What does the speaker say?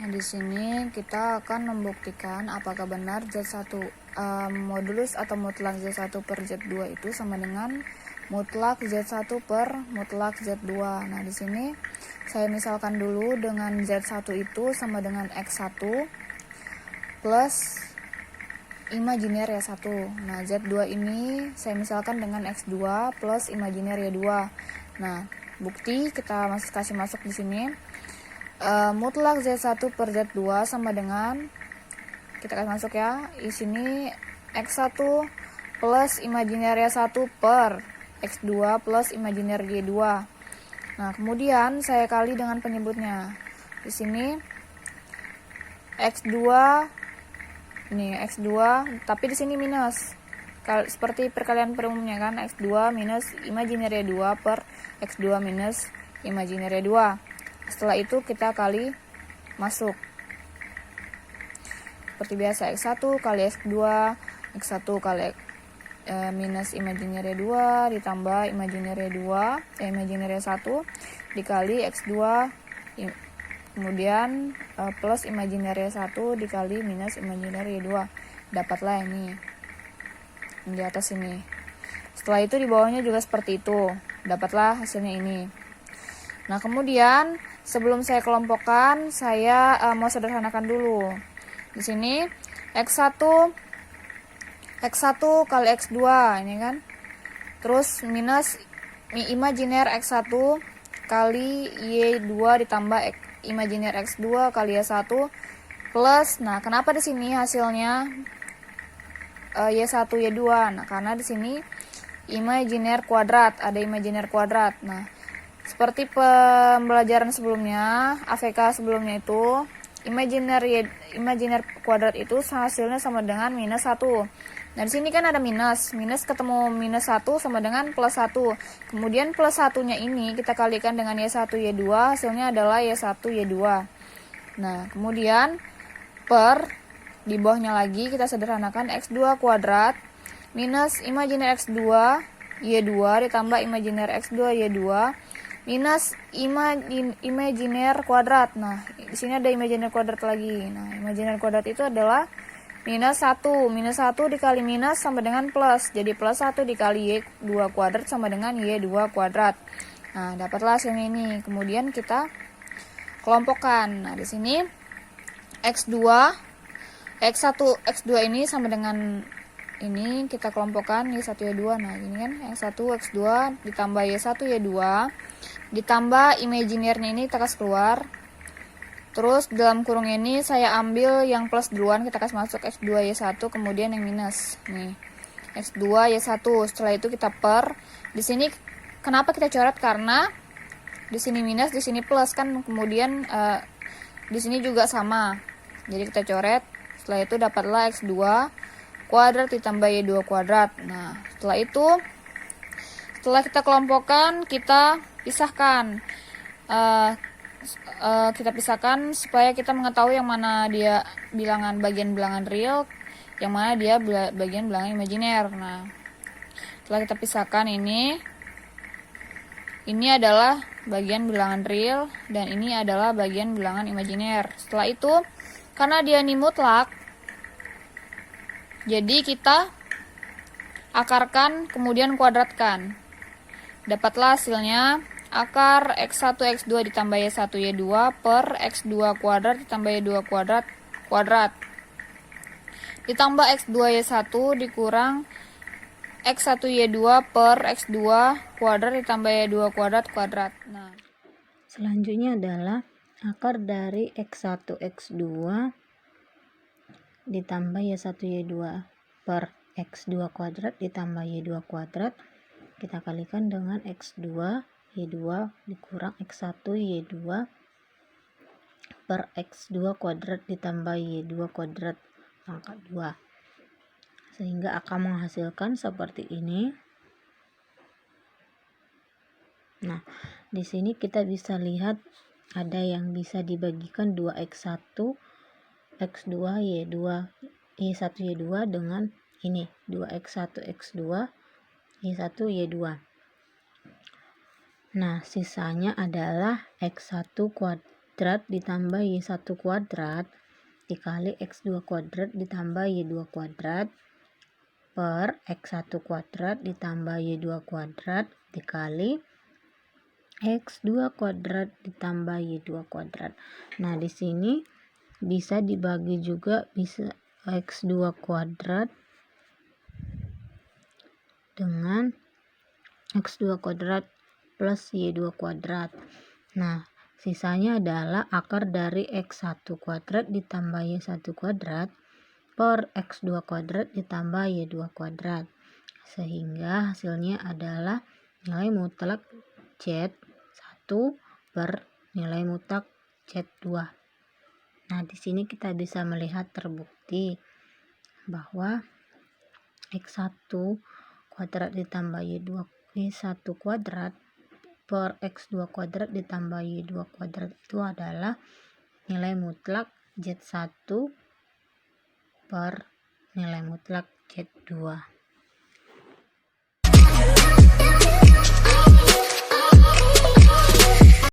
di sini kita akan membuktikan apakah benar Z1 modulus atau mutlak Z1 per Z2 itu sama dengan mutlak Z1 per mutlak Z2. Nah, di sini saya misalkan dulu dengan Z1 itu sama dengan X1 plus imajiner ya 1. Nah, Z2 ini saya misalkan dengan X2 plus imajiner ya 2. Nah, bukti kita kasih masuk di sini. Mutlak Z1 per Z2 sama dengan, kita kasih masuk ya, di sini X1 plus imajiner Y1 per X2 plus imajiner Y2. Nah, kemudian saya kali dengan penyebutnya. Di sini X2 ini X2, tapi di sini minus. Seperti perkalian per umumnya kan, X2 minus imajiner Y2 per X2 minus imajiner Y2. Setelah itu kita kali masuk. Seperti biasa X1 kali X2, X1 kali minus imajiner Y2 ditambah imajiner Y2, imajiner Y1 dikali X2 kemudian plus imajiner Y1 dikali minus imajiner Y2. Dapatlah ini di atas ini. Setelah itu di bawahnya juga seperti itu. Dapatlah hasilnya ini. Nah, kemudian sebelum saya kelompokkan, saya mau sederhanakan dulu. Di sini X1 kali X2 ini kan. Terus minus imajiner X1 kali Y2 ditambah imajiner X2 kali Y1 plus, nah kenapa di sini hasilnya Y1 Y2? Nah, karena di sini imajiner kuadrat, ada imajiner kuadrat. Nah, seperti pembelajaran sebelumnya, AVK sebelumnya itu, imajiner kuadrat itu hasilnya sama dengan minus 1. Nah, di sini kan ada minus ketemu minus 1 sama dengan plus 1. Kemudian plus 1-nya ini kita kalikan dengan Y1 Y2, hasilnya adalah Y1 Y2. Nah, kemudian per di bawahnya lagi kita sederhanakan X2 kuadrat minus imajiner X2 Y2 ditambah imajiner X2 Y2 minus imajiner kuadrat. Nah, di sini ada imajiner kuadrat lagi. Nah, imajiner kuadrat itu adalah minus 1. Minus 1 dikali minus sama dengan plus. Jadi plus 1 dikali Y2 kuadrat sama dengan Y2 kuadrat. Nah, dapatlah hasilnya ini. Kemudian kita kelompokkan. Nah, di sini X2 X2 ini sama dengan ini kita kelompokkan Y1 Y2. Nah, ini kan X1 X2 ditambah Y1 Y2 ditambah imajinernya ini kita kasih keluar. Terus dalam kurung ini saya ambil yang plus duluan, kita kasih masuk X2 Y1 kemudian yang minus. Nih. X2 Y1. Setelah itu kita per. Di sini kenapa kita coret? Karena di sini minus, di sini plus kan, kemudian di sini juga sama. Jadi kita coret. Setelah itu dapatlah X2 kuadrat ditambah Y2 kuadrat. Nah, setelah itu setelah kita kelompokkan, kita pisahkan. Kita pisahkan supaya kita mengetahui yang mana dia bagian bilangan real, yang mana dia bagian bilangan imajiner. Nah, setelah kita pisahkan ini adalah bagian bilangan real dan ini adalah bagian bilangan imajiner. Setelah itu, karena dia ini mutlak, jadi kita akarkan kemudian kuadratkan. Dapatlah hasilnya akar X1 X2 ditambah Y1 Y2 per X2 kuadrat ditambah Y2 kuadrat ditambah X2 Y1 dikurang X1 Y2 per X2 kuadrat ditambah Y2 kuadrat. Nah, selanjutnya adalah akar dari X1 X2 ditambah Y1 Y2 per X2 kuadrat ditambah Y2 kuadrat, kita kalikan dengan X2 Y2 dikurang X1 Y2 per X2 kuadrat ditambah Y2 kuadrat pangkat 2, sehingga akan menghasilkan seperti ini. Nah, di sini kita bisa lihat ada yang bisa dibagikan 2X1 X2 Y2 Y1 Y2 dengan ini 2X1 X2 Y1 Y2. Nah, sisanya adalah X1 kuadrat ditambah Y1 kuadrat dikali X2 kuadrat ditambah Y2 kuadrat per X1 kuadrat ditambah Y2 kuadrat dikali X2 kuadrat ditambah Y2 kuadrat. Nah, di sini bisa dibagi juga, bisa X2 kuadrat dengan X2 kuadrat plus Y2 kuadrat. Nah, sisanya adalah akar dari X1 kuadrat ditambah Y1 kuadrat per X2 kuadrat ditambah Y2 kuadrat. Sehingga hasilnya adalah nilai mutlak Z1 per nilai mutlak Z2. Nah, di sini kita bisa melihat terbukti bahwa X1 kuadrat ditambah Y1 kuadrat per X2 kuadrat ditambah Y2 kuadrat itu adalah nilai mutlak Z1 per nilai mutlak Z2.